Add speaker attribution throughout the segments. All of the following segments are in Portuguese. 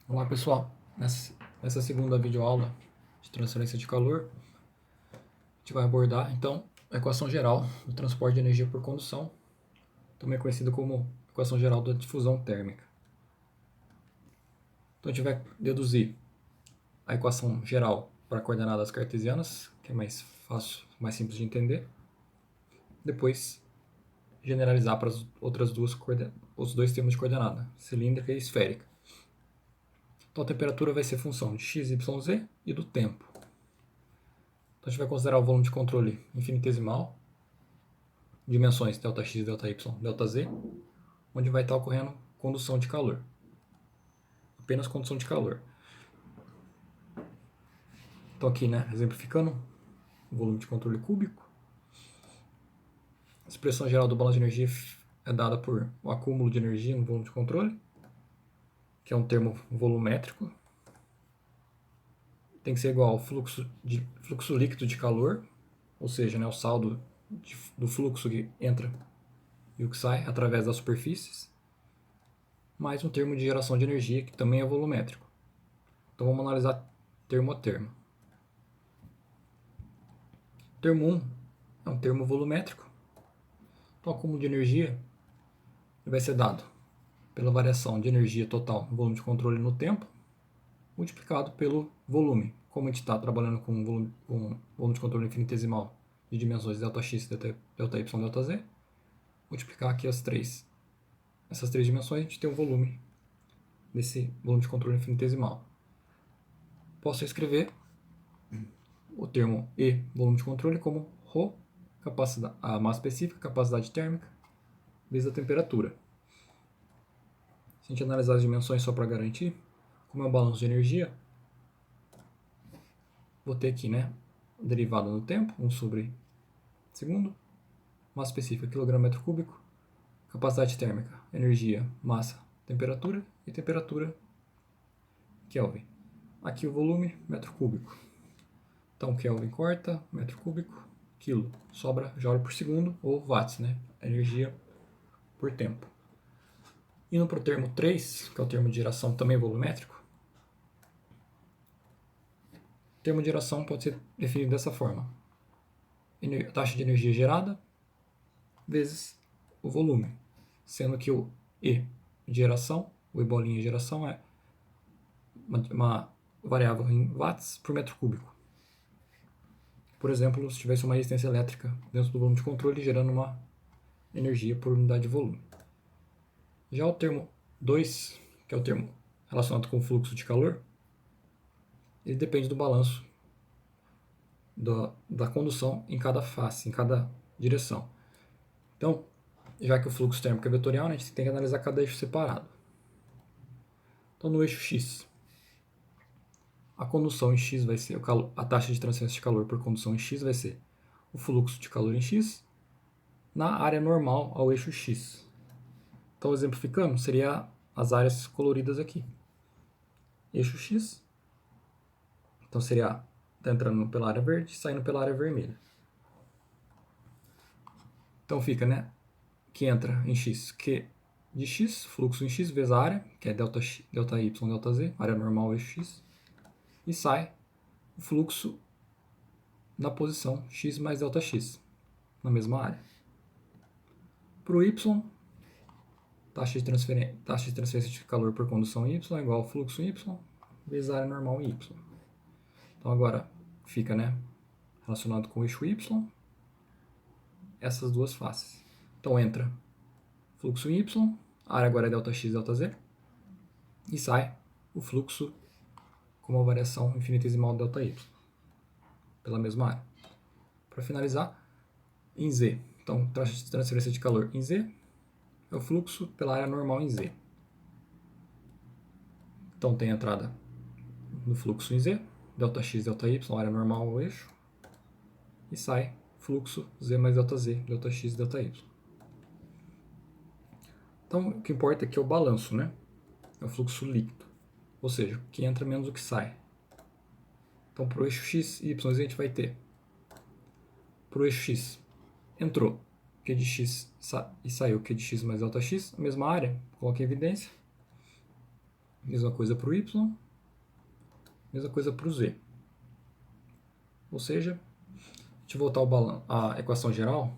Speaker 1: Olá pessoal, nessa segunda videoaula de transferência de calor, a gente vai abordar então a equação geral do transporte de energia por condução, também conhecida como equação geral da difusão térmica. Então a gente vai deduzir a equação geral para coordenadas cartesianas, que é mais fácil, mais simples de entender. Depois generalizar para as outras os dois termos de coordenada, cilíndrica e esférica. Então a temperatura vai ser função de x, y, z e do tempo. Então a gente vai considerar o volume de controle infinitesimal, dimensões Δx, Δy, Δz, onde vai estar ocorrendo condução de calor. Apenas condução de calor. Então aqui, né, exemplificando, o volume de controle cúbico. A expressão geral do balanço de energia é dada por o acúmulo de energia no volume de controle, que é um termo volumétrico. Tem que ser igual ao fluxo líquido de calor, ou seja, né, o saldo do fluxo que entra e o que sai através das superfícies, mais um termo de geração de energia, que também é volumétrico. Então vamos analisar termo a termo. Termo 1 é um termo volumétrico. Então o acúmulo de energia vai ser dado pela variação de energia total no volume de controle no tempo, multiplicado pelo volume. Como a gente está trabalhando com volume de controle infinitesimal de dimensões Δx, Δy, Δz, multiplicar aqui essas três dimensões, a gente tem o volume desse volume de controle infinitesimal. Posso escrever o termo E, volume de controle, como ρ, a massa específica, capacidade térmica, vezes a temperatura. Se a gente analisar as dimensões só para garantir, como é o balanço de energia, vou ter aqui, né, derivada no tempo, 1 sobre segundo, massa específica, quilograma metro cúbico, capacidade térmica, energia, massa, temperatura, e temperatura, Kelvin. Aqui o volume, metro cúbico. Então Kelvin corta, metro cúbico, quilo, sobra joule por segundo, ou watts, né, energia por tempo. Indo para o termo 3, que é o termo de geração também volumétrico, o termo de geração pode ser definido dessa forma: a taxa de energia gerada vezes o volume, sendo que o E de geração, o E bolinha de geração, é uma variável em watts por metro cúbico. Por exemplo, se tivesse uma resistência elétrica dentro do volume de controle gerando uma energia por unidade de volume. Já o termo 2, que é o termo relacionado com o fluxo de calor, ele depende do balanço da condução em cada face, em cada direção. Então, já que o fluxo térmico é vetorial, né, a gente tem que analisar cada eixo separado. Então, no eixo X, a condução em X vai ser a taxa de transferência de calor por condução em X vai ser o fluxo de calor em X na área normal ao eixo X. Então, exemplificando, seria as áreas coloridas aqui. Eixo X, então seria tá entrando pela área verde, saindo pela área vermelha. Então fica, né, que entra em X, Q de X, fluxo em X vezes a área, que é ΔY, ΔZ, área normal eixo X, e sai o fluxo na posição X mais ΔX, na mesma área. Para o Y, taxa de transferência de calor por condução Y é igual ao fluxo Y vezes a área normal em Y. Então agora fica, né, relacionado com o eixo Y, essas duas faces. Então entra fluxo em Y, a área agora é ΔX, ΔZ, e sai o fluxo com uma variação infinitesimal ΔY, pela mesma área. Para finalizar, em Z, então taxa de transferência de calor em Z é o fluxo pela área normal em Z. Então tem a entrada no fluxo em Z, ΔX, ΔY, área normal ao eixo, e sai fluxo Z mais ΔZ, ΔX, ΔY. Então o que importa aqui é o balanço, né? É o fluxo líquido, ou seja, o que entra menos o que sai. Então para o eixo X e Y a gente vai ter, para o eixo X, entrou Q de X e saiu Q de X mais ΔX, a mesma área, coloquei em evidência. Mesma coisa para o y, mesma coisa para o z. Ou seja, a gente voltar à equação geral,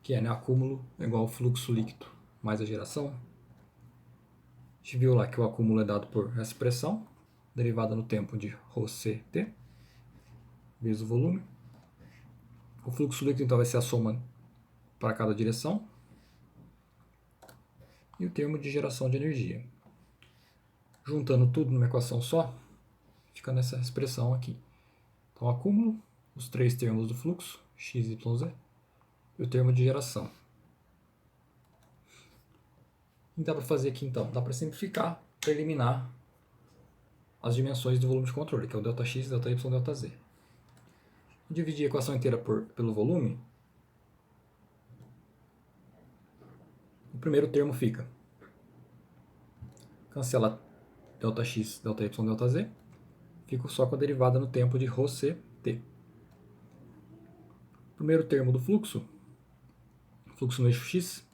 Speaker 1: que é, né, acúmulo é igual ao fluxo líquido mais a geração. A gente viu lá que o acúmulo é dado por essa expressão, derivada no tempo de ρct, vezes o volume. O fluxo líquido, então, vai ser a soma para cada direção. E o termo de geração de energia. Juntando tudo numa equação só, fica nessa expressão aqui. Então, acúmulo, os três termos do fluxo, x, y, z, e o termo de geração. O que dá para fazer aqui, então? Dá para simplificar, para eliminar as dimensões do volume de controle, que é o ΔX, ΔY, ΔZ. Dividir a equação inteira pelo volume, o primeiro termo fica. Cancela ΔX, ΔY, ΔZ. Fico só com a derivada no tempo de ρct. O primeiro termo do fluxo no eixo x,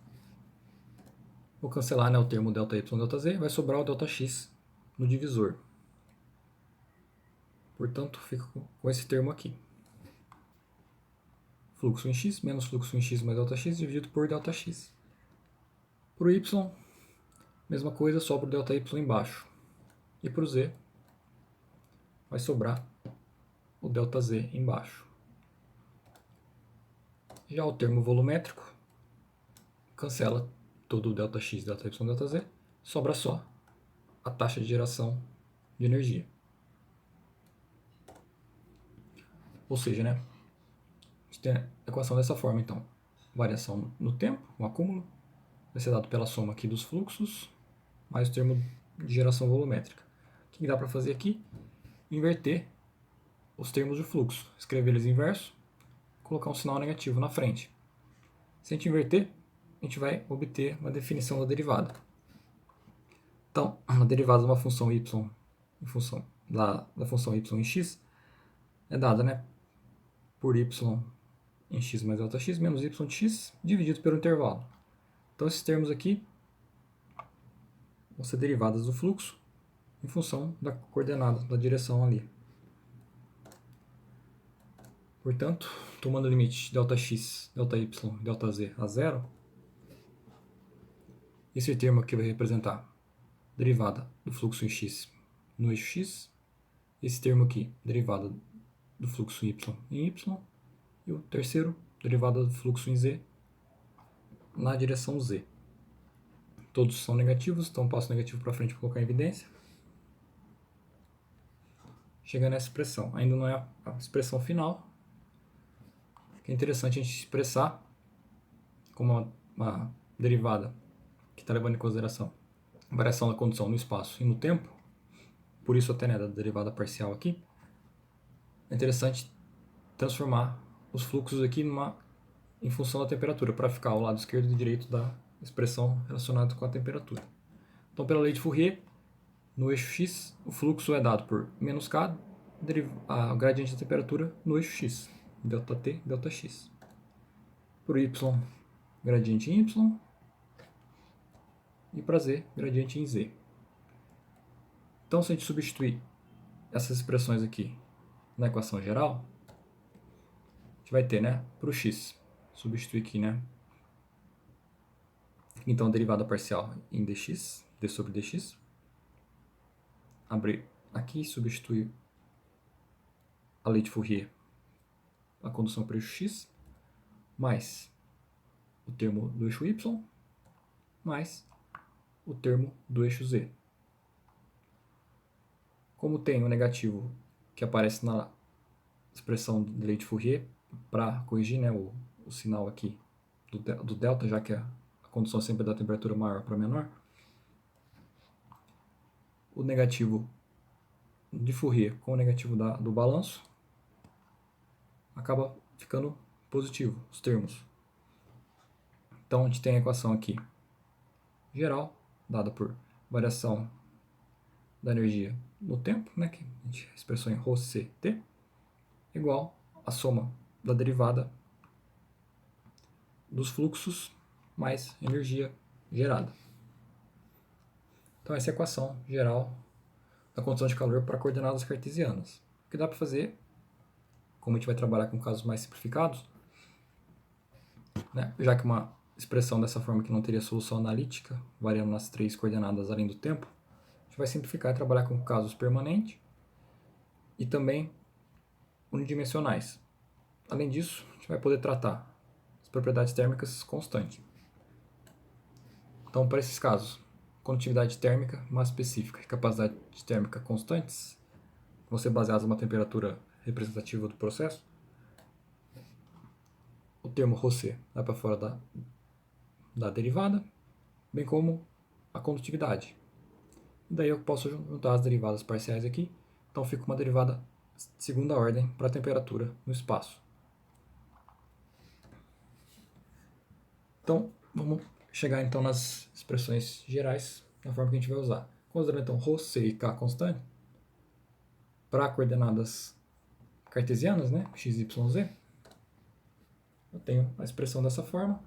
Speaker 1: vou cancelar, né, o termo ΔY, ΔZ, vai sobrar o ΔX no divisor. Portanto, fico com esse termo aqui. Fluxo em x menos fluxo em x mais ΔX dividido por ΔX. Para o y, mesma coisa, sobra o ΔY embaixo. E para o z, vai sobrar o ΔZ embaixo. Já o termo volumétrico, cancela todo o ΔX, ΔY, ΔZ, sobra só a taxa de geração de energia. Ou seja, né, a gente tem a equação dessa forma, então. Variação no tempo, o acúmulo, vai ser dado pela soma aqui dos fluxos, mais o termo de geração volumétrica. O que dá para fazer aqui? Inverter os termos de fluxo, escrever eles inverso, colocar um sinal negativo na frente. Se a gente inverter, a gente vai obter uma definição da derivada. Então, a derivada de uma função y em função da função y em x é dada, né, por y em x mais ΔX menos y de x dividido pelo intervalo. Então, esses termos aqui vão ser derivadas do fluxo em função da coordenada, da direção ali. Portanto, tomando o limite ΔX, ΔY, ΔZ a zero, esse termo aqui vai representar derivada do fluxo em x no eixo x, esse termo aqui, derivada do fluxo y em y, e o terceiro, derivada do fluxo em z na direção z. Todos são negativos, então passo negativo para frente para colocar em evidência. Chega nessa expressão. Ainda não é a expressão final. É interessante a gente expressar como uma derivada que está levando em consideração a variação da condição no espaço e no tempo, por isso até, né, da derivada parcial aqui. É interessante transformar os fluxos aqui em função da temperatura, para ficar ao lado esquerdo e direito da expressão relacionada com a temperatura. Então, pela lei de Fourier, no eixo x, o fluxo é dado por menos k, a gradiente da temperatura no eixo x, ΔT, ΔX. Por y, gradiente em y, e para z, gradiente em z. Então, se a gente substituir essas expressões aqui na equação geral, a gente vai ter, né, para o x, substituir aqui, né, então a derivada parcial em dx, d sobre dx, abrir aqui, substituir a lei de Fourier, a condução para o eixo x, mais o termo do eixo y, mais o termo do eixo z. Como tem o negativo que aparece na expressão da lei de Fourier, para corrigir, né, o sinal aqui do delta, já que a condução sempre é da temperatura maior para menor, o negativo de Fourier com o negativo do balanço acaba ficando positivo, os termos. Então a gente tem a equação aqui geral, dada por variação da energia no tempo, né, que a gente expressou em ρct, igual a soma da derivada dos fluxos mais energia gerada. Então essa é a equação geral da condição de calor para coordenadas cartesianas. O que dá para fazer, como a gente vai trabalhar com casos mais simplificados, né, já que uma expressão dessa forma que não teria solução analítica, variando nas 3 coordenadas além do tempo, a gente vai simplificar e trabalhar com casos permanentes e também unidimensionais. Além disso, a gente vai poder tratar as propriedades térmicas constantes. Então, para esses casos, condutividade térmica massa específica e capacidade térmica constantes, vão ser baseadas numa temperatura representativa do processo, o termo ρC vai para fora da derivada, bem como a condutividade. E daí eu posso juntar as derivadas parciais aqui, então fica uma derivada de segunda ordem para a temperatura no espaço. Então, vamos chegar então nas expressões gerais, da forma que a gente vai usar. Considerando então ρC e K constante, para coordenadas cartesianas, né, x, y, z, eu tenho a expressão dessa forma.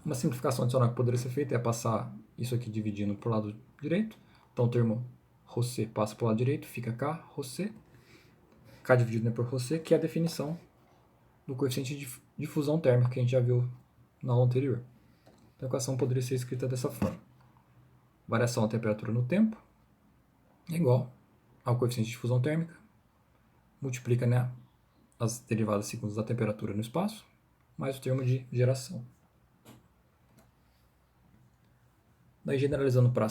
Speaker 1: Uma simplificação adicional que poderia ser feita é passar isso aqui dividindo para o lado direito. Então o termo ρC passa para o lado direito, fica K, ρC. K dividido por ρC, que é a definição do coeficiente de difusão térmica que a gente já viu na aula anterior. Então a equação poderia ser escrita dessa forma. Variação da temperatura no tempo é igual ao coeficiente de difusão térmica, multiplica, né, as derivadas segundas da temperatura no espaço, mais o termo de geração. Daí, generalizando para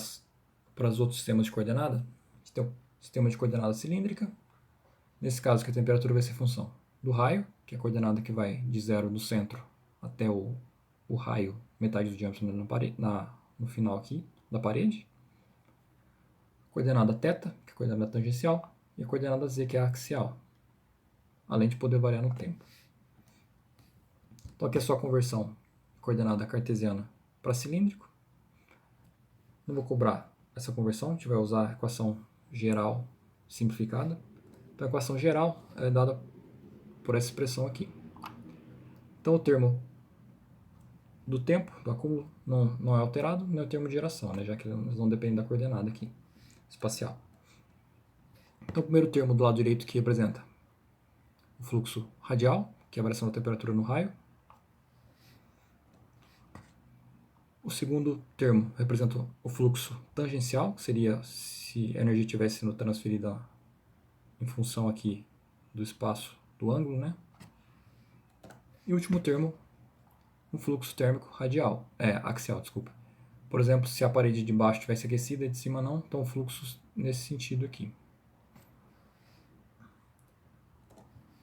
Speaker 1: os outros sistemas de coordenada, a gente tem o sistema de coordenada cilíndrica. Nesse caso, que a temperatura vai ser função do raio, que é a coordenada que vai de zero do centro até o raio, metade do diâmetro no final aqui da parede. Coordenada θ, que é a coordenada tangencial, e a coordenada z, que é a axial, além de poder variar no tempo. Então aqui é só a conversão de coordenada cartesiana para cilíndrico. Não vou cobrar essa conversão, a gente vai usar a equação geral simplificada. Então a equação geral é dada por essa expressão aqui. Então o termo do tempo, do acúmulo, não é alterado, nem o termo de geração, né, já que eles não dependem da coordenada aqui, espacial. Então o primeiro termo do lado direito que representa o fluxo radial, que é a variação da temperatura no raio. O segundo termo representa o fluxo tangencial, que seria se a energia estivesse sendo transferida em função aqui do espaço do ângulo, né? E o último termo, um fluxo térmico axial, desculpa. Por exemplo, se a parede de baixo estivesse aquecida e de cima não, então fluxos nesse sentido aqui.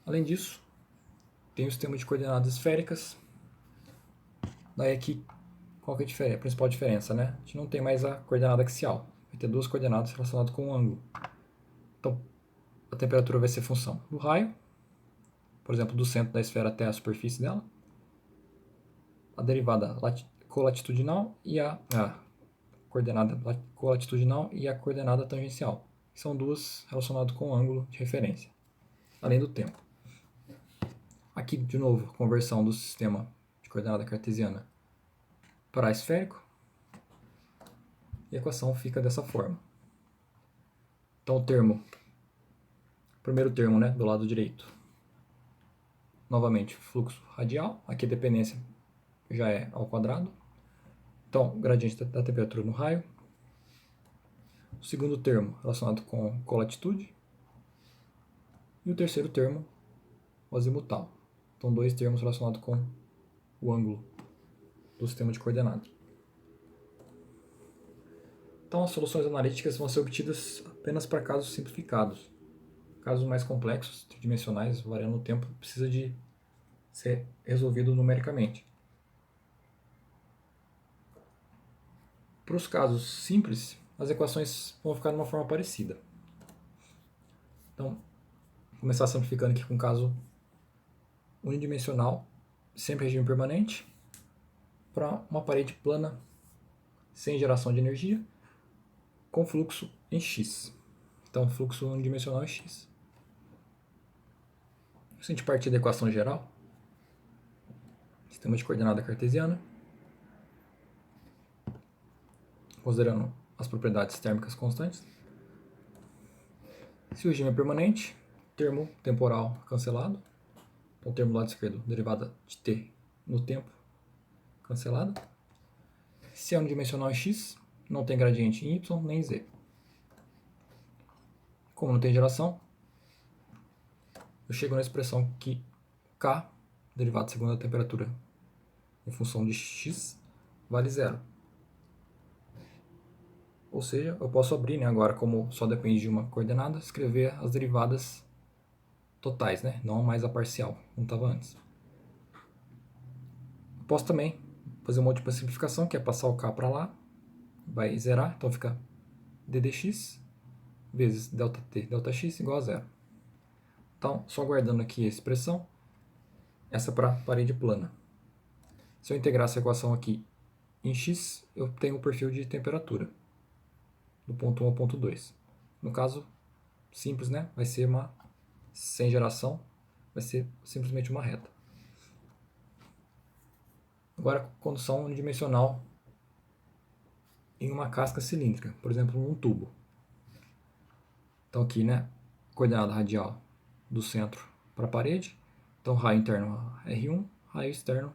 Speaker 1: Além disso, tem o sistema de coordenadas esféricas. Daí aqui, qual que é a principal diferença, né? A gente não tem mais a coordenada axial. Vai ter duas coordenadas relacionadas com o ângulo. Então, a temperatura vai ser função do raio, por exemplo, do centro da esfera até a superfície dela, a derivada colatitudinal e a coordenada colatitudinal e a coordenada tangencial, que são duas relacionadas com o ângulo de referência, além do tempo. Aqui, de novo, conversão do sistema de coordenada cartesiana para esférico, e a equação fica dessa forma. Então o primeiro termo, né, do lado direito, novamente fluxo radial, aqui a dependência já é ao quadrado, então gradiente da temperatura no raio. O segundo termo relacionado com colatitude, e o terceiro termo, o azimutal. Então dois termos relacionados com o ângulo do sistema de coordenadas. Então as soluções analíticas vão ser obtidas apenas para casos simplificados. Casos mais complexos, tridimensionais, variando no tempo, precisa de ser resolvido numericamente. Para os casos simples, as equações vão ficar de uma forma parecida. Então, vou começar simplificando aqui com um caso unidimensional, sempre regime permanente, para uma parede plana, sem geração de energia, com fluxo em x. Então, fluxo unidimensional em x. Se a gente partir da equação geral, sistema de coordenada cartesiana, considerando as propriedades térmicas constantes. Se o regime é permanente, termo temporal cancelado. Então, o termo do lado esquerdo, derivada de t no tempo, cancelado. Se é unidimensional em x, não tem gradiente em y nem em z. Como não tem geração, eu chego na expressão que k, derivada segundo a temperatura em função de x, vale zero. Ou seja, eu posso abrir, né, agora, como só depende de uma coordenada, escrever as derivadas totais, né, não mais a parcial, como estava antes. Posso também fazer uma última simplificação, que é passar o k para lá, vai zerar, então fica d dx vezes ΔT, ΔX igual a zero. Então, só guardando aqui a expressão, essa para parede plana. Se eu integrar essa equação aqui em x, eu tenho o perfil de temperatura, do ponto 1 ao ponto 2. No caso, simples, né? Vai ser uma, sem geração, vai ser simplesmente uma reta. Agora, condução unidimensional em uma casca cilíndrica, por exemplo, um tubo. Então aqui, né, coordenada radial do centro para a parede. Então raio interno R1, raio externo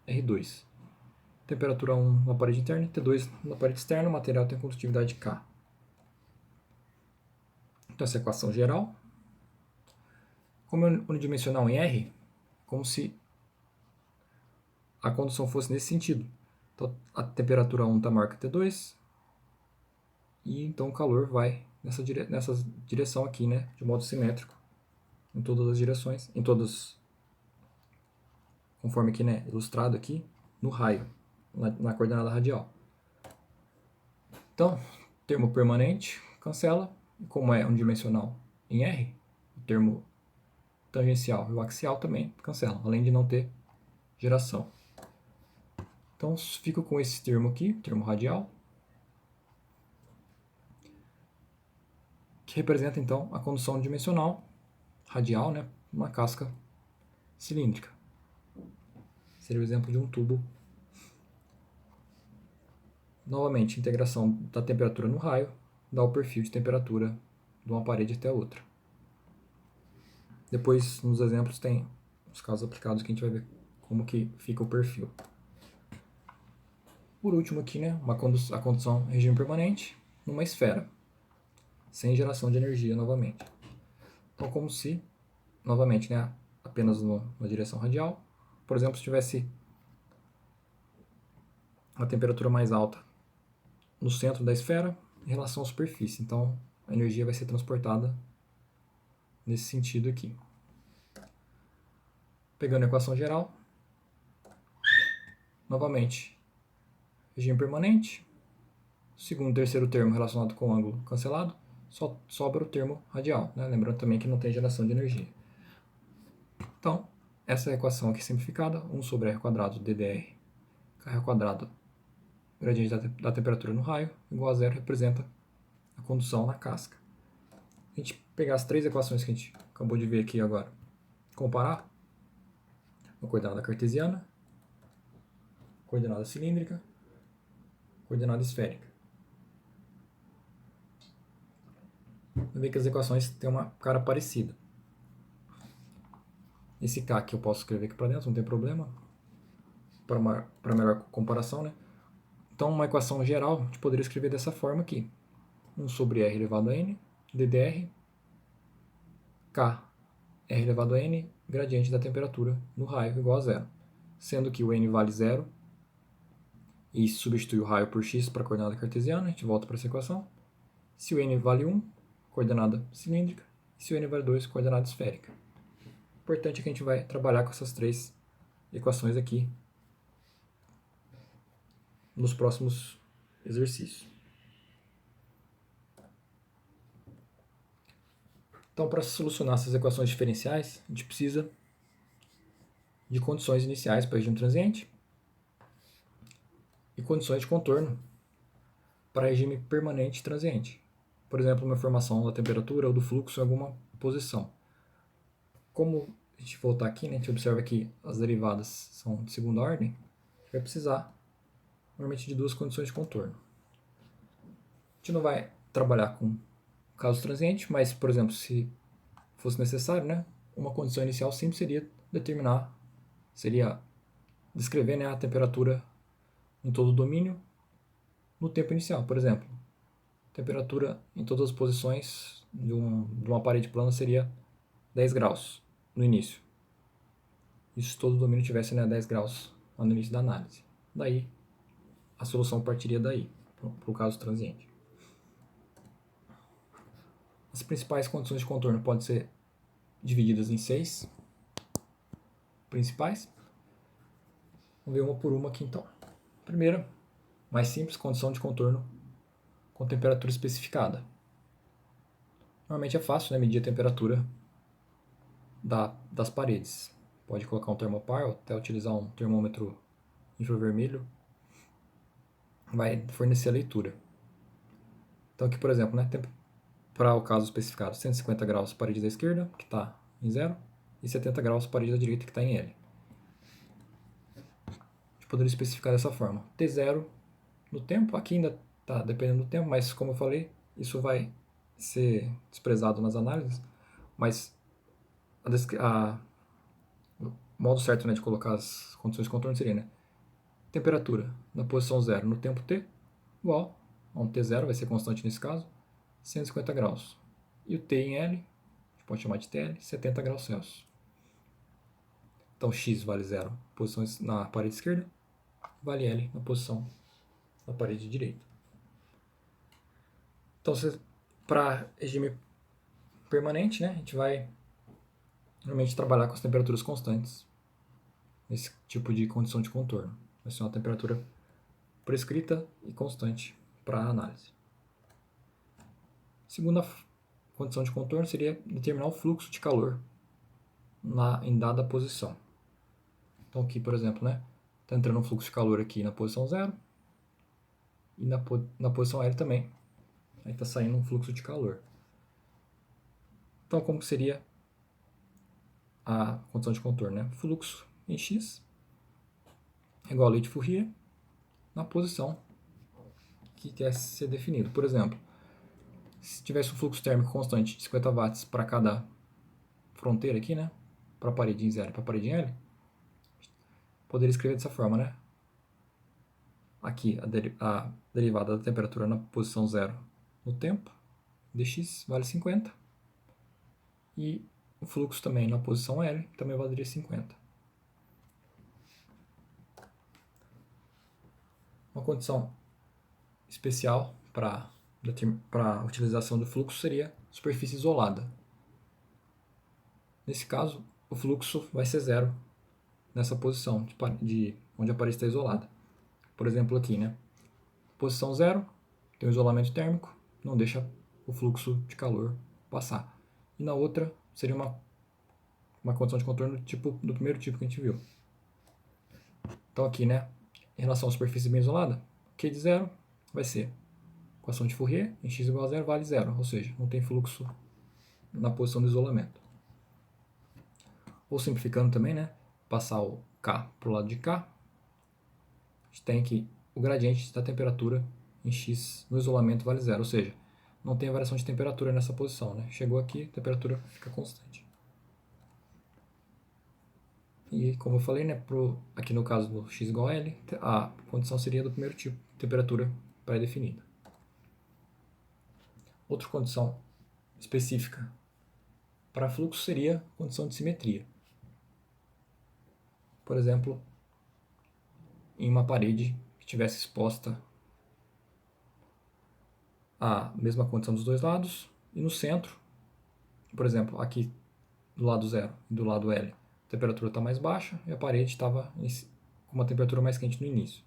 Speaker 1: R2. Temperatura 1 na parede interna e T2 na parede externa. O material tem condutividade K. Então essa é a equação geral. Como é unidimensional em R, como se a condução fosse nesse sentido. Então a temperatura 1 está maior que T2 e então o calor vai nessa direção aqui, né, de modo simétrico, em todas as direções, em todas, conforme aqui, né, ilustrado aqui, no raio, na coordenada radial. Então, termo permanente cancela, como é unidimensional em R, o termo tangencial e o axial também cancelam, além de não ter geração. Então, fico com esse termo aqui, termo radial, que representa então a condução unidimensional radial, né, uma casca cilíndrica. Seria o exemplo de um tubo. Novamente, integração da temperatura no raio dá o perfil de temperatura de uma parede até a outra. Depois, nos exemplos, tem os casos aplicados que a gente vai ver como que fica o perfil. Por último aqui, né, a condução regime permanente numa esfera, sem geração de energia novamente. Então, como se, novamente, né, apenas na direção radial, por exemplo, se tivesse a temperatura mais alta no centro da esfera em relação à superfície. Então, a energia vai ser transportada nesse sentido aqui. Pegando a equação geral, novamente, regime permanente, segundo e terceiro termo relacionado com o ângulo cancelado, só sobra o termo radial, né? Lembrando também que não tem geração de energia. Então, essa é a equação aqui simplificada, 1 sobre r quadrado ddr, r quadrado, gradiente da temperatura no raio, igual a zero, representa a condução na casca. A gente pegar as três equações que a gente acabou de ver aqui agora, comparar, a coordenada cartesiana, coordenada cilíndrica, coordenada esférica. Vai ver que as equações têm uma cara parecida. Esse K aqui eu posso escrever aqui para dentro, não tem problema, para melhor comparação, né? Então, uma equação geral, a gente poderia escrever dessa forma aqui. 1 sobre r elevado a n, ddr, K, r elevado a n, gradiente da temperatura no raio igual a zero. Sendo que o n vale zero, e substitui o raio por x para a coordenada cartesiana, a gente volta para essa equação. Se o n vale 1, coordenada cilíndrica, e se o n vale 2, coordenada esférica. O importante é que a gente vai trabalhar com essas três equações aqui nos próximos exercícios. Então, para solucionar essas equações diferenciais, a gente precisa de condições iniciais para regime transiente e condições de contorno para regime permanente transiente. Por exemplo, uma formação da temperatura ou do fluxo em alguma posição. Como a gente voltar aqui, né, a gente observa que as derivadas são de segunda ordem, a gente vai precisar normalmente de duas condições de contorno. gente não vai trabalhar com caso transiente, mas, por exemplo, se fosse necessário, né, uma condição inicial sempre seria descrever, né, a temperatura em todo o domínio no tempo inicial. Por exemplo, temperatura em todas as posições de uma parede plana seria 10 graus no início. Isso se todo o domínio tivesse, né, 10 graus no início da análise. Daí, a solução partiria daí, para o caso transiente. As principais condições de contorno podem ser divididas em 6 principais. Vamos ver uma por uma aqui então. Primeira, mais simples, condição de contorno com temperatura especificada. Normalmente é fácil, né, medir a temperatura das paredes. Pode colocar um termopar ou até utilizar um termômetro infravermelho. Vai fornecer a leitura. Então aqui, por exemplo, né, para o caso especificado, 150 graus parede da esquerda, que está em 0, e 70 graus parede da direita, que está em L. A gente poderia especificar dessa forma. T0 no tempo, aqui ainda está dependendo do tempo, mas como eu falei, isso vai ser desprezado nas análises, mas o modo certo, né, de colocar as condições de contorno seria, né, temperatura na posição 0 no tempo t, igual a um T0, vai ser constante nesse caso, 150 graus. E o T em L, a gente pode chamar de TL, 70 graus Celsius. Então X vale 0 posição na parede esquerda, vale L na posição na parede direita. Então, para regime permanente, né, a gente vai normalmente trabalhar com as temperaturas constantes nesse tipo de condição de contorno. Vai ser uma temperatura prescrita e constante para a análise. Segunda condição de contorno seria determinar o fluxo de calor em dada posição. Então aqui, por exemplo, né, está entrando um fluxo de calor aqui na posição 0 e na posição L também. Aí está saindo um fluxo de calor. Então como seria a condição de contorno? Né? Fluxo em X é igual a lei de Fourier na posição que quer ser definido. Por exemplo, se tivesse um fluxo térmico constante de 50 watts para cada fronteira aqui, né, para a parede em 0 e para a parede em L, poderia escrever dessa forma, né? Aqui a derivada da temperatura na posição 0 no tempo, dx vale 50, e o fluxo também na posição L também valeria 50. Uma condição especial para a utilização do fluxo seria superfície isolada. Nesse caso, o fluxo vai ser 0 nessa posição de onde a parede está isolada. Por exemplo, aqui, né? Posição 0, tem o isolamento térmico, não deixa o fluxo de calor passar. E na outra, seria uma condição de contorno do primeiro tipo que a gente viu. Então aqui, né, em relação à superfície bem isolada, Q de 0 vai ser equação de Fourier, em x igual a 0 vale 0, ou seja, não tem fluxo na posição do isolamento. Ou simplificando também, né, passar o K para o lado de cá, a gente tem que o gradiente da temperatura em x no isolamento vale 0, ou seja, não tem variação de temperatura nessa posição, né? Chegou aqui, a temperatura fica constante. E como eu falei, né, aqui no caso do x igual a L, a condição seria do primeiro tipo, temperatura pré-definida. Outra condição específica para fluxo seria a condição de simetria. Por exemplo, em uma parede que tivesse exposta a mesma condição dos dois lados, e no centro, por exemplo, aqui do lado 0 e do lado L, a temperatura está mais baixa e a parede estava com uma temperatura mais quente no início.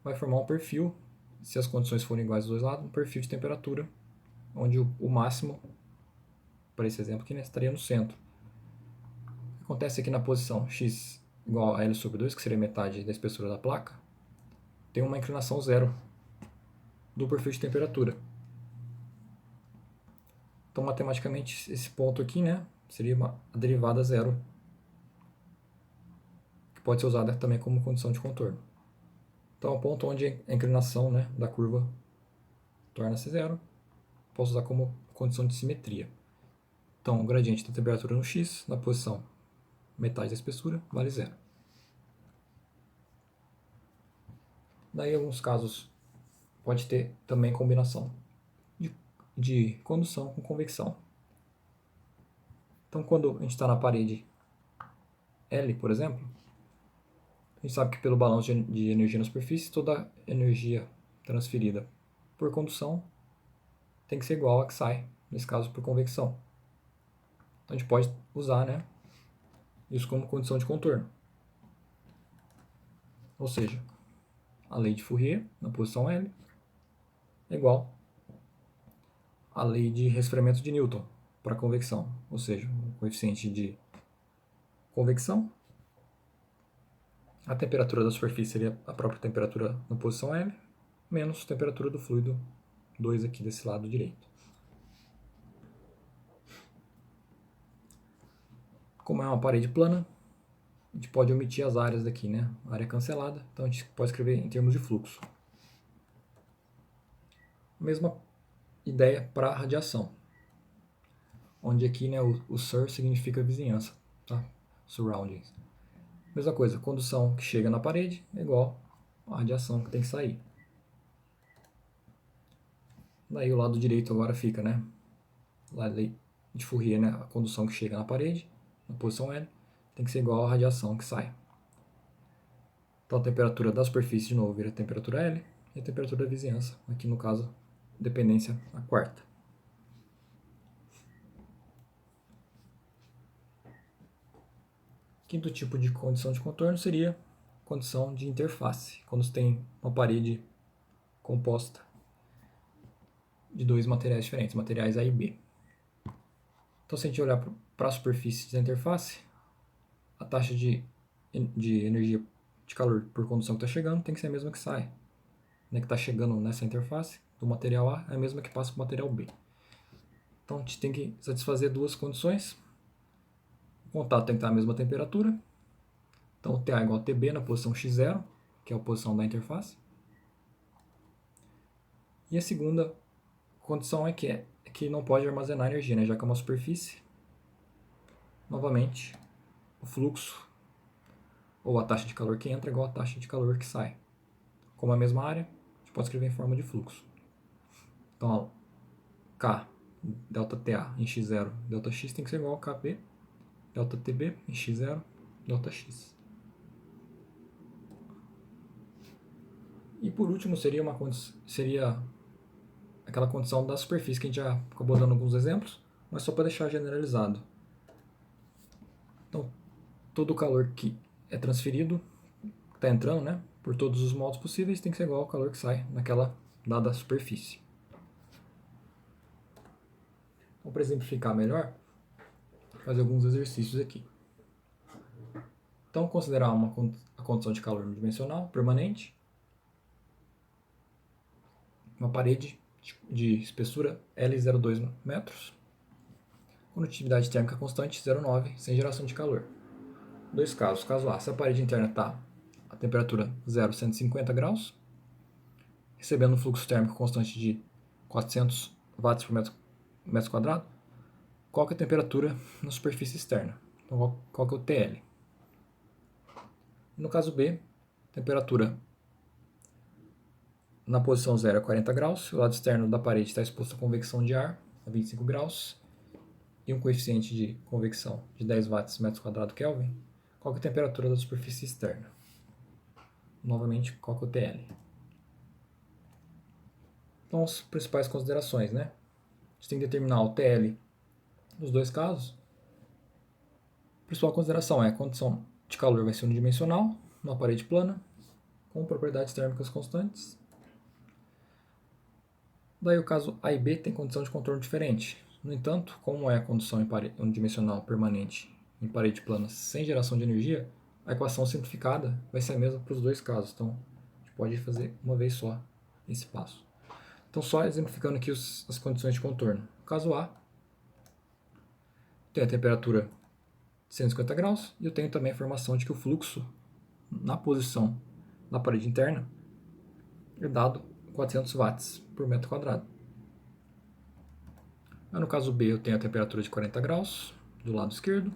Speaker 1: Vai formar um perfil, se as condições forem iguais dos dois lados, um perfil de temperatura, onde o máximo, para esse exemplo aqui, né, estaria no centro. O que acontece aqui na posição x igual a L sobre 2, que seria metade da espessura da placa, tem uma inclinação zero do perfil de temperatura. Então, matematicamente, esse ponto aqui, né, seria a derivada zero, que pode ser usada também como condição de contorno. Então, é o ponto onde a inclinação, né, da curva torna-se zero. Posso usar como condição de simetria. Então, o gradiente da temperatura no x, na posição metade da espessura, vale zero. Daí, em alguns casos, pode ter também combinação de condução com convecção. Então, quando a gente está na parede L, por exemplo, a gente sabe que pelo balanço de energia na superfície, toda energia transferida por condução tem que ser igual a que sai, nesse caso, por convecção. Então, a gente pode usar, né, isso como condição de contorno. Ou seja, a lei de Fourier, na posição L, é igual à lei de resfriamento de Newton para convecção. Ou seja, o coeficiente de convecção, a temperatura da superfície seria a própria temperatura na posição L, menos a temperatura do fluido 2 aqui desse lado direito. Como é uma parede plana, a gente pode omitir as áreas daqui, né? A área cancelada, então a gente pode escrever em termos de fluxo. Mesma ideia para radiação, onde aqui, né, o sur significa vizinhança, tá? Surroundings. Mesma coisa, condução que chega na parede é igual à radiação que tem que sair. Daí o lado direito agora fica, né? A lei de Fourier, né? A condução que chega na parede, na posição L, tem que ser igual à radiação que sai. Então a temperatura da superfície de novo vira a temperatura L e a temperatura da vizinhança, aqui no caso, dependência a quarta. Quinto tipo de condição de contorno seria condição de interface, quando você tem uma parede composta de dois materiais diferentes, materiais A e B. Então, se a gente olhar para a superfície da interface, a taxa de energia de calor por condução que está chegando tem que ser a mesma que sai. Né, que está chegando nessa interface do material A é a mesma que passa para o material B. Então, a gente tem que satisfazer duas condições. O contato tem que estar à mesma temperatura. Então, o TA é igual a TB na posição x0, que é a posição da interface. E a segunda condição é que não pode armazenar energia, né, já que é uma superfície. Novamente, o fluxo ou a taxa de calor que entra é igual à taxa de calor que sai. Como é a mesma área, a gente pode escrever em forma de fluxo. Então, ó, K, ΔTA em x0, ΔX tem que ser igual a KB, ΔTB em x0, ΔX. E por último seria aquela condição da superfície que a gente já acabou dando alguns exemplos, mas só para deixar generalizado. Então, todo o calor que é transferido, está entrando, né, por todos os modos possíveis, tem que ser igual ao calor que sai naquela dada superfície. Então, para exemplificar melhor, vou fazer alguns exercícios aqui. Então, considerar a condição de calor unidimensional permanente, uma parede de espessura L02 metros, condutividade térmica constante 0,9, sem geração de calor. Dois casos. Caso A, se a parede interna está a temperatura 0, 150 graus, recebendo um fluxo térmico constante de 400 watts por metro quadrado, qual que é a temperatura na superfície externa? Então, qual que é o TL? No caso B, temperatura na posição 0 é 40 graus, o lado externo da parede está exposto à convecção de ar, a 25 graus, e um coeficiente de convecção de 10 watts metro quadrado Kelvin. Qual que é a temperatura da superfície externa? Novamente, qual que é o TL? Então, as principais considerações, né? A gente tem que determinar o TL nos dois casos. A principal consideração é a condição de calor vai ser unidimensional, numa parede plana, com propriedades térmicas constantes. Daí o caso A e B tem condição de contorno diferente. No entanto, como é a condição unidimensional permanente em parede plana sem geração de energia, a equação simplificada vai ser a mesma para os dois casos. Então, a gente pode fazer uma vez só esse passo. Então, só exemplificando aqui as condições de contorno. No caso A, tem a temperatura de 150 graus e eu tenho também a informação de que o fluxo na posição da parede interna é dado 400 watts por metro quadrado. No caso B, eu tenho a temperatura de 40 graus do lado esquerdo,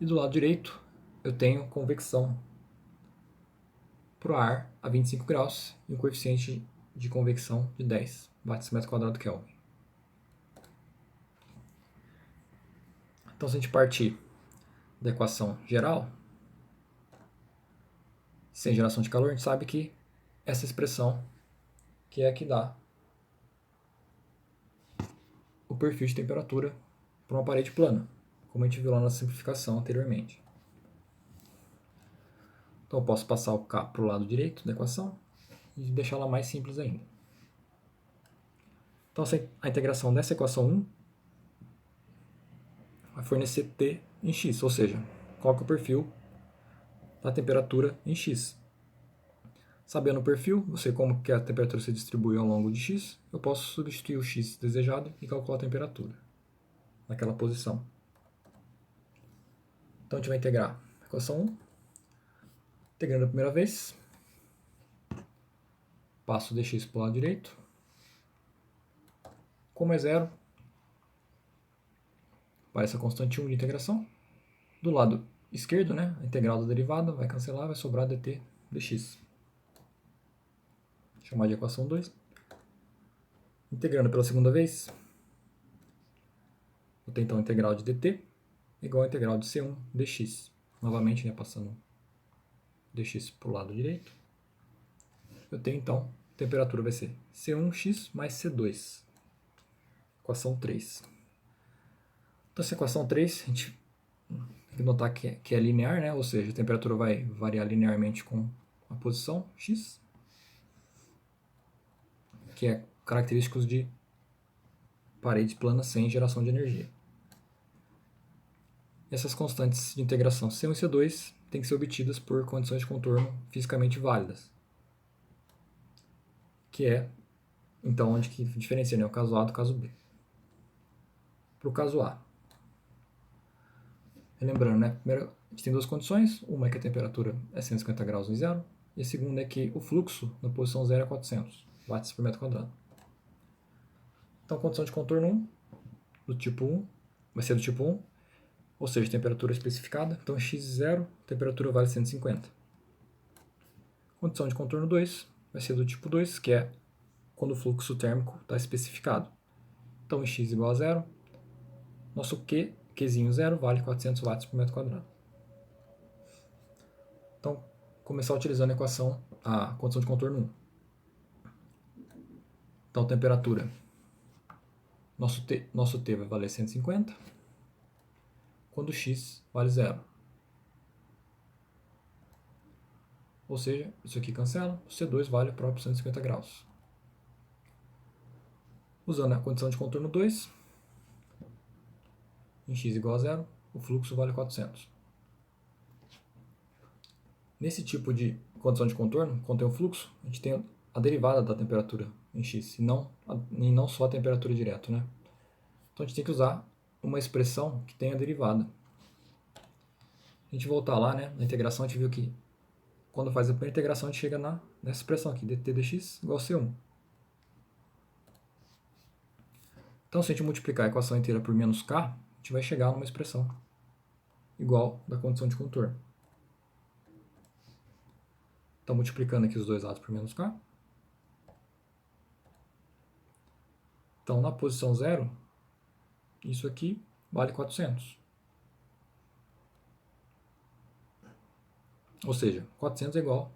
Speaker 1: e do lado direito eu tenho convecção para o ar a 25 graus e um coeficiente de convecção de 10 watts por metro quadrado Kelvin. Então, se a gente partir da equação geral, sem geração de calor, a gente sabe que essa expressão que é a que dá o perfil de temperatura para uma parede plana, como a gente viu lá na simplificação anteriormente. Então eu posso passar o K para o lado direito da equação e deixá-la mais simples ainda. Então a integração dessa equação 1 vai fornecer T em X, ou seja, qual que é o perfil da temperatura em X. Sabendo o perfil, eu sei como que a temperatura se distribui ao longo de X, eu posso substituir o X desejado e calcular a temperatura naquela posição. Então a gente vai integrar a equação 1, integrando a primeira vez, passo o dx para o lado direito, como é zero, aparece a constante 1 de integração. Do lado esquerdo, né, a integral da derivada vai cancelar, vai sobrar dt dx. Vou chamar de equação 2. Integrando pela segunda vez, vou ter então a integral de dt igual a integral de c1 dx. Novamente, né, passando dx para o lado direito. Eu tenho então, a temperatura vai ser C1x mais C2. Equação 3. Então, essa equação 3, a gente tem que notar que é linear, né? Ou seja, a temperatura vai variar linearmente com a posição x, que é característicos de parede plana sem geração de energia. Essas constantes de integração C1 e C2 têm que ser obtidas por condições de contorno fisicamente válidas, que é, então, onde que diferencia, né, o caso A do caso B. Para o caso A, lembrando, né, primeiro, a gente tem duas condições, uma é que a temperatura é 150 graus em zero, e a segunda é que o fluxo na posição zero é 400 watts por metro quadrado. Então, condição de contorno 1, do tipo 1, vai ser do tipo 1, ou seja, temperatura especificada, então x0, temperatura vale 150. Condição de contorno 2 vai ser do tipo 2, que é quando o fluxo térmico está especificado. Então, em x igual a 0, nosso Qzinho 0 vale 400 watts por metro quadrado. Então, começar utilizando a equação, a condição de contorno 1. Então, temperatura, nosso T vai valer 150, quando x vale 0. Ou seja, isso aqui cancela, o C2 vale o próprio 150 graus. Usando a condição de contorno 2, em x igual a 0, o fluxo vale 400. Nesse tipo de condição de contorno, quando tem o fluxo, a gente tem a derivada da temperatura em x, e não só a temperatura direta, né? Então a gente tem que usar uma expressão que tenha derivada. A gente voltar lá, né, na integração, a gente viu que quando faz a primeira integração, a gente chega nessa expressão aqui, dt dx igual a C1. Então, se a gente multiplicar a equação inteira por menos k, a gente vai chegar numa expressão igual da condição de contorno. Então, multiplicando aqui os dois lados por menos k. Então, na posição 0, isso aqui vale 400. Ou seja, 400 é igual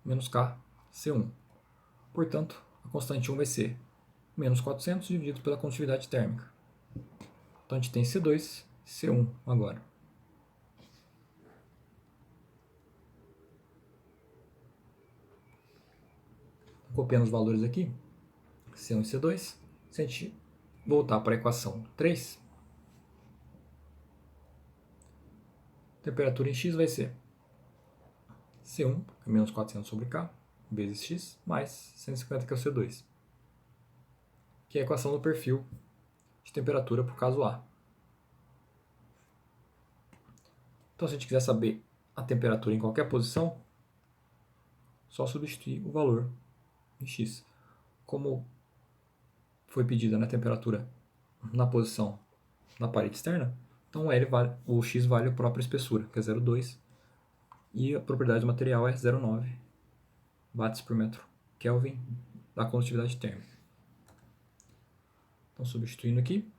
Speaker 1: a menos k, C1. Portanto, a constante 1 vai ser menos 400 dividido pela condutividade térmica. Então, a gente tem C2 e C1 agora. Copiando os valores aqui, C1 e C2. Se a gente voltar para a equação 3, a temperatura em x vai ser C1, que é menos 400 sobre K, vezes x, mais 150, que é o C2, que é a equação do perfil de temperatura para o caso A. Então, se a gente quiser saber a temperatura em qualquer posição, só substituir o valor em x. como foi pedida, né, temperatura na posição da parede externa, então o X vale a própria espessura, que é 0,2, e a propriedade do material é 0,9 watts por metro Kelvin da condutividade térmica. Então, substituindo aqui,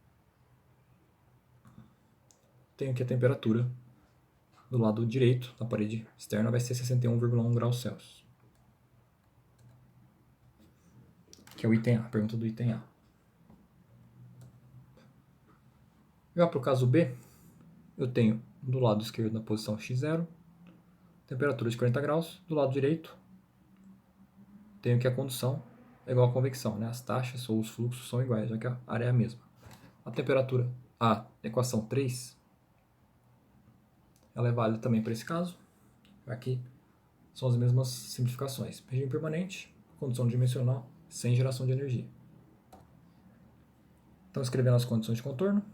Speaker 1: tenho aqui a temperatura do lado direito da parede externa vai ser 61,1 graus Celsius. Que é o item A, a pergunta do item A. Já para o caso B, eu tenho do lado esquerdo na posição x0, temperatura de 40 graus, do lado direito tenho que a condução é igual à convecção, né? As taxas ou os fluxos são iguais, já que a área é a mesma. A temperatura, a equação 3, ela é válida também para esse caso. Aqui são as mesmas simplificações. Regime permanente, condição dimensional, sem geração de energia. Então, escrevendo as condições de contorno.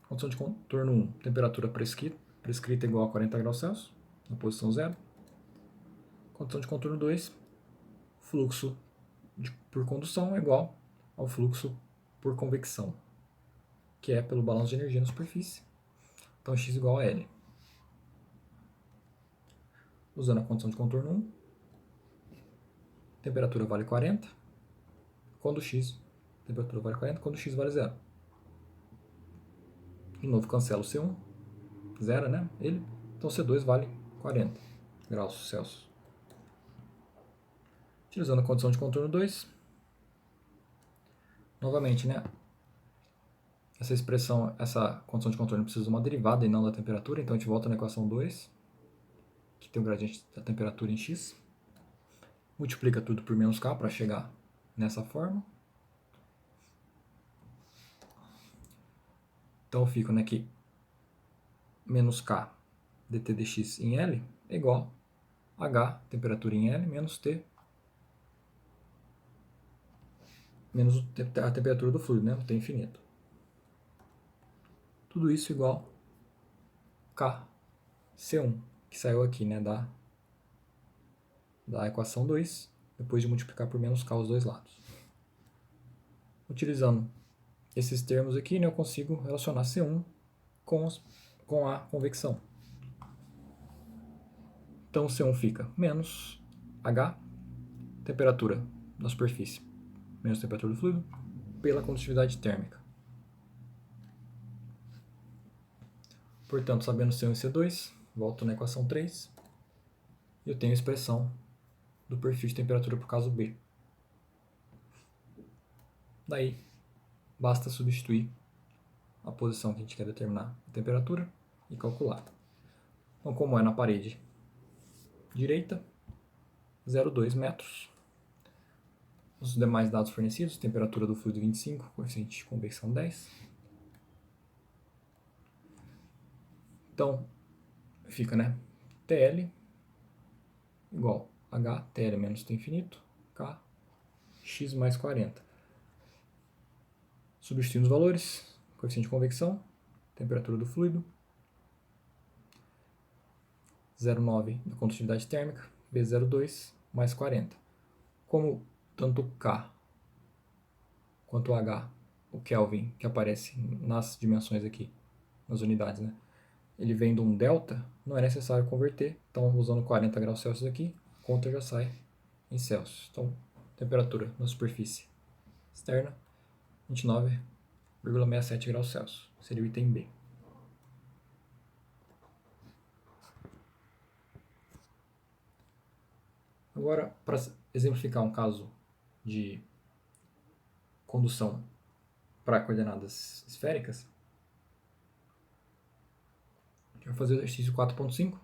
Speaker 1: Condição de contorno 1, temperatura prescrita igual a 40 graus Celsius, na posição 0. Condição de contorno 2, fluxo por condução é igual ao fluxo por convecção, que é pelo balanço de energia na superfície. Então, x igual a L. Usando a condição de contorno 1, temperatura vale 40, quando x, temperatura vale 40, quando x vale 0. De novo, cancela o C1, 0, né? Então, C2 vale 40 graus Celsius. Utilizando a condição de contorno 2, novamente, né? Essa condição de contorno precisa de uma derivada e não da temperatura, então a gente volta na equação 2, que tem o gradiente da temperatura em x. Multiplica tudo por menos k para chegar nessa forma. Então eu fico, né, que menos k dt dx em L é igual a h, temperatura em L, menos T, menos a temperatura do fluido, né, o T infinito. Tudo isso igual K C1, que saiu aqui, né, da equação 2, depois de multiplicar por menos K os dois lados. Utilizando esses termos aqui, né, eu consigo relacionar C1 com a convecção. Então, C1 fica menos H, temperatura da superfície, menos temperatura do fluido, pela condutividade térmica. Portanto, sabendo C1 e C2, volto na equação 3, e eu tenho a expressão do perfil de temperatura para o caso B. Daí, basta substituir a posição que a gente quer determinar a temperatura e calcular. Então, como é na parede direita, 0,2 metros. Os demais dados fornecidos, temperatura do fluido 25, coeficiente de convecção 10. Então, fica, né, TL igual H, TL menos T infinito, K, X mais 40. Substituindo os valores, coeficiente de convecção, temperatura do fluido, 0,9 da condutividade térmica, B02 mais 40. Como tanto o K quanto o H, o Kelvin, que aparece nas dimensões aqui, nas unidades, né? Ele vem de um delta, não é necessário converter. Então, usando 40 graus Celsius aqui, a conta já sai em Celsius. Então, temperatura na superfície externa, 29,67 graus Celsius. Seria o item B. Agora, para exemplificar um caso de condução para coordenadas esféricas, eu vou fazer o exercício 4.5,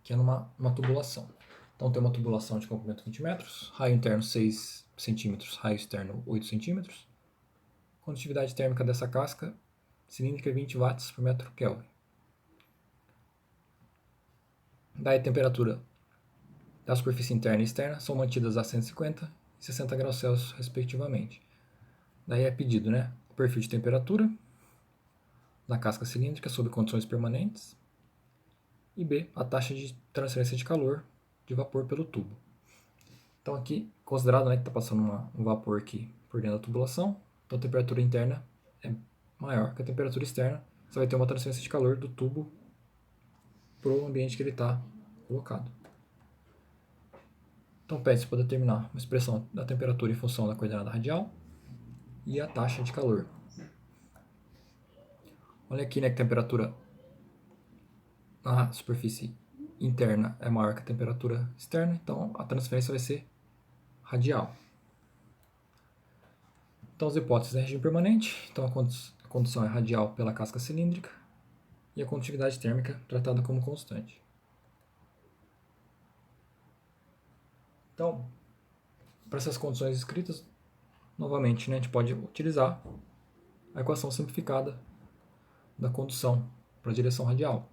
Speaker 1: que é numa tubulação. Então, tem uma tubulação de comprimento 20 metros, raio interno 6 centímetros, raio externo 8 centímetros. Condutividade térmica dessa casca cilíndrica é 20 watts por metro Kelvin. Daí a temperatura da superfície interna e externa são mantidas a 150 e 60 graus Celsius, respectivamente. Daí é pedido, né, o perfil de temperatura da casca cilíndrica sob condições permanentes e B, a taxa de transferência de calor de vapor pelo tubo. Então aqui, considerado, né, que está passando um vapor aqui por dentro da tubulação, então a temperatura interna é maior que a temperatura externa, você vai ter uma transferência de calor do tubo para o ambiente que ele está colocado. Então pede-se para determinar uma expressão da temperatura em função da coordenada radial e a taxa de calor. Olha aqui, né, que a temperatura na superfície interna é maior que a temperatura externa, então a transferência vai ser radial. Então as hipóteses é regime permanente, então a condução é radial pela casca cilíndrica e a condutividade térmica tratada como constante. Então, para essas condições escritas, novamente, né, a gente pode utilizar a equação simplificada da condução para a direção radial.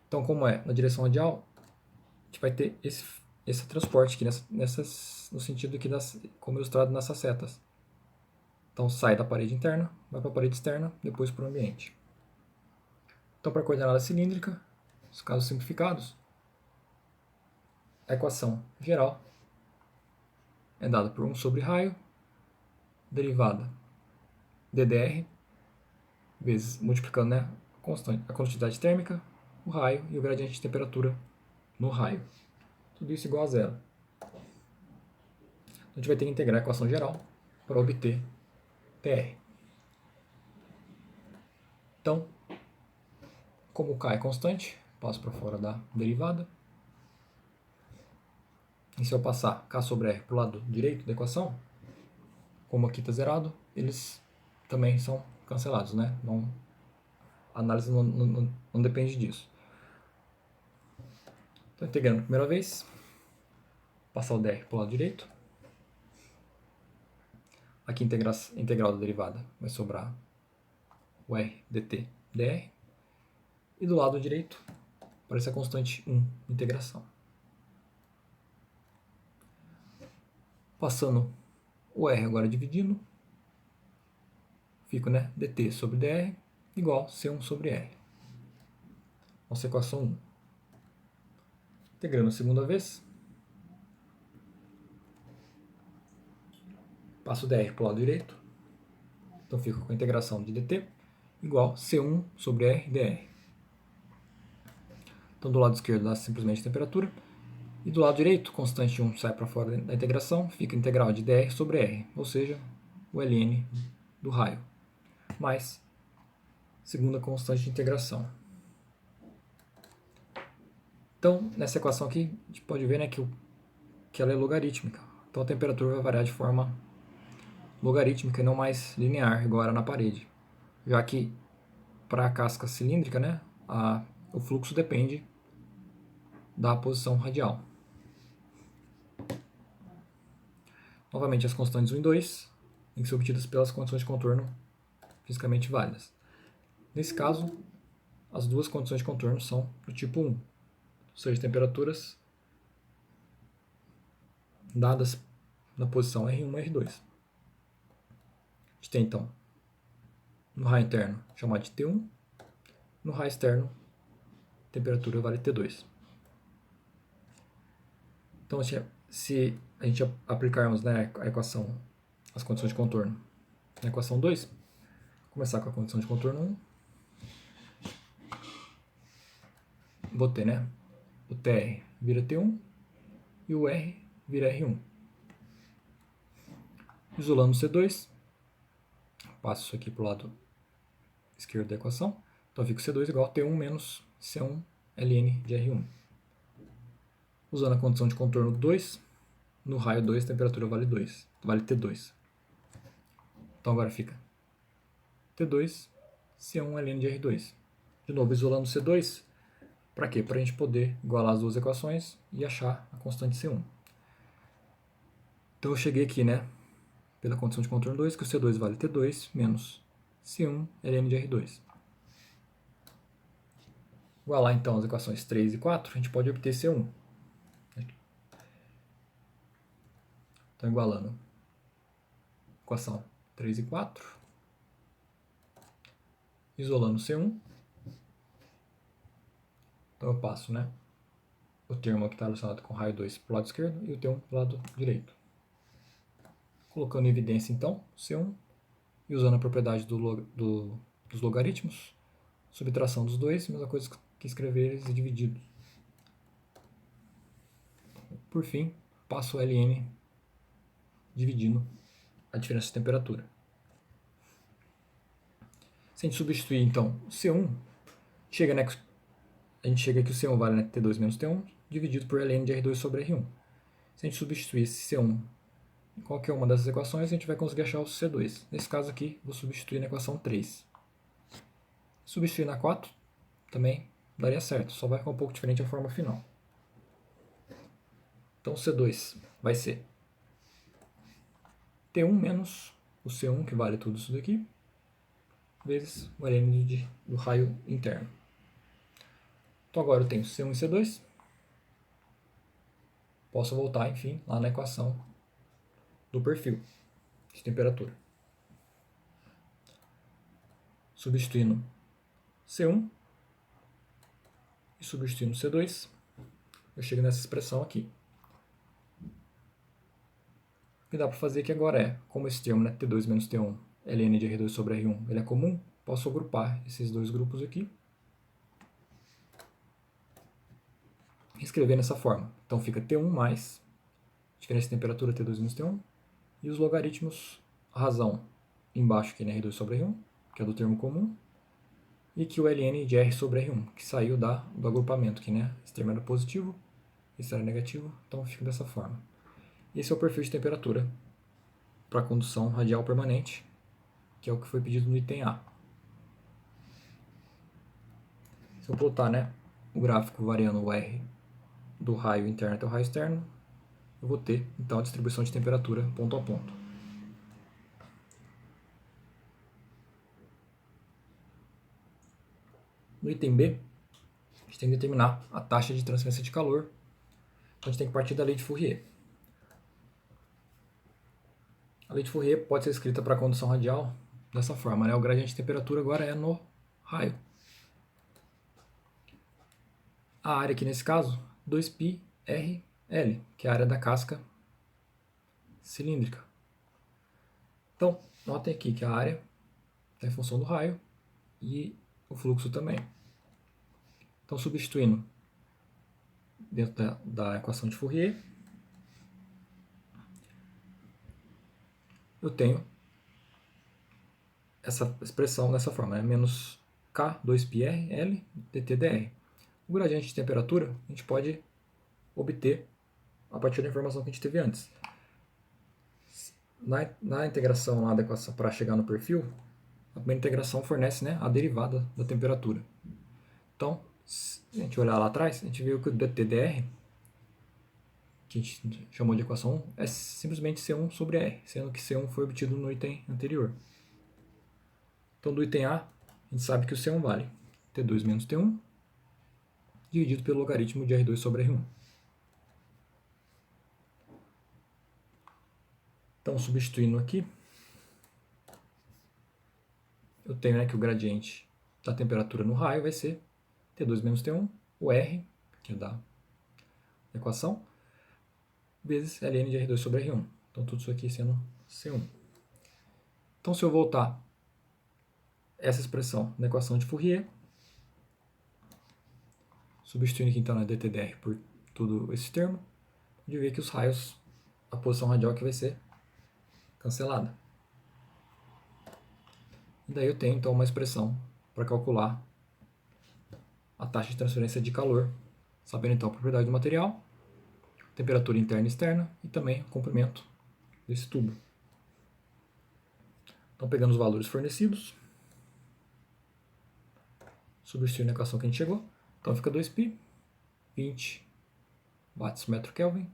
Speaker 1: Então, como é na direção radial, a gente vai ter esse transporte aqui no sentido aqui como ilustrado nessas setas. Então, sai da parede interna, vai para a parede externa, depois para o ambiente. Então, para a coordenada cilíndrica, os casos simplificados, a equação geral é dada por 1 sobre raio, derivada ddr, vezes multiplicando, né, a quantidade térmica, o raio e o gradiente de temperatura no raio. Tudo isso igual a zero. A gente vai ter que integrar a equação geral para obter TR. Então, como o K é constante, passo para fora da derivada. E se eu passar K sobre R para o lado direito da equação, como aqui está zerado, eles também são cancelados, né? A análise não depende disso. Então, integrando a primeira vez, passar o dr para o lado direito. Aqui, integral da derivada vai sobrar o r dt dr. E do lado direito, aparece a constante 1, integração. Passando o r agora dividindo, fica, né, dt sobre dr igual C1 sobre r. Nossa equação 1. Integrando a segunda vez, passo o dr para o lado direito, então fica com a integração de dt igual C1 sobre r dr. Então do lado esquerdo dá simplesmente temperatura, e do lado direito, constante 1 sai para fora da integração, fica a integral de dr sobre r, ou seja, o ln do raio, mais segunda constante de integração. Então, nessa equação aqui, a gente pode ver, né, que ela é logarítmica. Então a temperatura vai variar de forma logarítmica e não mais linear, igual era na parede. Já que para a casca cilíndrica, né, o fluxo depende da posição radial. Novamente, as constantes 1 e 2 têm que ser obtidas pelas condições de contorno fisicamente válidas. Nesse caso, as duas condições de contorno são do tipo 1, ou seja, temperaturas dadas na posição R1 e R2. A gente tem, então, no raio interno chamado de T1, no raio externo, temperatura vale T2. Então, se a gente aplicarmos, né, a equação, as condições de contorno na equação 2, começar com a condição de contorno 1, vou ter, né, o TR vira T1 e o R vira R1. Isolando o C2, passo isso aqui para o lado esquerdo da equação, então fica C2 igual a T1 menos C1 ln de R1. Usando a condição de contorno 2, no raio 2 a temperatura vale T2. Então agora fica T2 C1 ln de R2. De novo, isolando C2, para quê? Para a gente poder igualar as duas equações e achar a constante C1. Então eu cheguei aqui, né, pela condição de contorno 2, que o C2 vale T2 menos C1 ln de R2. Igualar então as equações 3 e 4, a gente pode obter C1. Então, igualando equação 3 e 4, isolando C1, então eu passo, né, o termo que está relacionado com raio 2 para o lado esquerdo e o T1 para o lado direito. Colocando em evidência, então, C1 e usando a propriedade dos logaritmos, subtração dos dois, mesma coisa que escrever eles divididos. Por fim, passo o ln dividindo a diferença de temperatura. Se a gente substituir, então, C1, a gente chega que o C1 vale, né, T2 menos T1, dividido por ln de R2 sobre R1. Se a gente substituir esse C1 em qualquer uma dessas equações, a gente vai conseguir achar o C2. Nesse caso aqui, vou substituir na equação 3. Substituir na 4 também daria certo, só vai ficar um pouco diferente a forma final. Então o C2 vai ser T1 menos o C1, que vale tudo isso daqui, vezes o ln do raio interno. Então agora eu tenho C1 e C2. Posso voltar, enfim, lá na equação do perfil de temperatura. Substituindo C1 e substituindo C2, eu chego nessa expressão aqui. O que dá para fazer aqui agora é, como esse termo, né, T2 menos T1, ln de R2 sobre R1, ele é comum, posso agrupar esses dois grupos aqui e escrever nessa forma. Então fica T1 mais diferença de temperatura T2 menos T1 e os logaritmos, a razão embaixo aqui, né, R2 sobre R1, que é do termo comum, e aqui o ln de R sobre R1, que saiu do agrupamento aqui, né? Esse termo era positivo, esse era negativo, então fica dessa forma. Esse é o perfil de temperatura para condução radial permanente, que é o que foi pedido no item A. Se eu plotar, né, o gráfico variando o R do raio interno até o raio externo, eu vou ter então a distribuição de temperatura ponto a ponto. No item B, a gente tem que determinar a taxa de transferência de calor, então a gente tem que partir da lei de Fourier. A lei de Fourier pode ser escrita para a condução radial dessa forma, né? O gradiente de temperatura agora é no raio. A área aqui nesse caso, 2πrL, que é a área da casca cilíndrica. Então, notem aqui que a área é em função do raio e o fluxo também. Então, substituindo dentro da equação de Fourier, eu tenho essa expressão dessa forma, né? Menos K2πrL dTdr. O gradiente de temperatura a gente pode obter a partir da informação que a gente teve antes. Na integração lá da equação para chegar no perfil, a primeira integração fornece, né, a derivada da temperatura. Então, se a gente olhar lá atrás, a gente viu que o dTdr, que a gente chamou de equação 1, é simplesmente C1 sobre R, sendo que C1 foi obtido no item anterior. Então, do item A, a gente sabe que o C1 vale T2 menos T1, dividido pelo logaritmo de R2 sobre R1. Então, substituindo aqui, eu tenho, né, que o gradiente da temperatura no raio vai ser T2 menos T1, o R, que é da equação, vezes ln de R2 sobre R1. Então, tudo isso aqui sendo C1. Então, se eu voltar essa expressão na equação de Fourier, substituindo aqui então na dTdr por tudo esse termo, de ver que os raios, a posição radial aqui vai ser cancelada. E daí eu tenho então uma expressão para calcular a taxa de transferência de calor, sabendo então a propriedade do material, temperatura interna e externa e também o comprimento desse tubo. Então, pegando os valores fornecidos, substituindo a equação que a gente chegou, então fica 2π, 20 watts por metro Kelvin,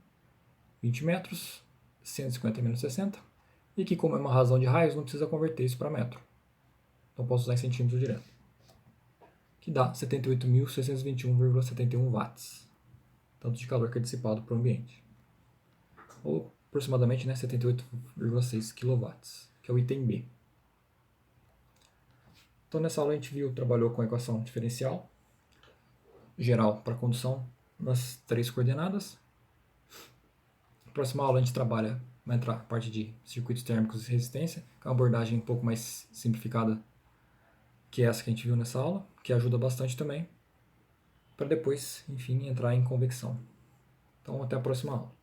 Speaker 1: 20 metros, 150 menos 60, e aqui, como é uma razão de raios, não precisa converter isso para metro. Então posso usar em centímetros direto. Que dá 78.621,71 watts. Tanto de calor que é dissipado para o ambiente. Ou aproximadamente, né, 78,6 kW, que é o item B. Então nessa aula a gente trabalhou com a equação diferencial geral para condução nas 3 coordenadas. Na próxima aula a gente vai entrar a parte de circuitos térmicos e resistência, que é uma abordagem um pouco mais simplificada que essa que a gente viu nessa aula, que ajuda bastante também, para depois, enfim, entrar em convecção. Então, até a próxima aula.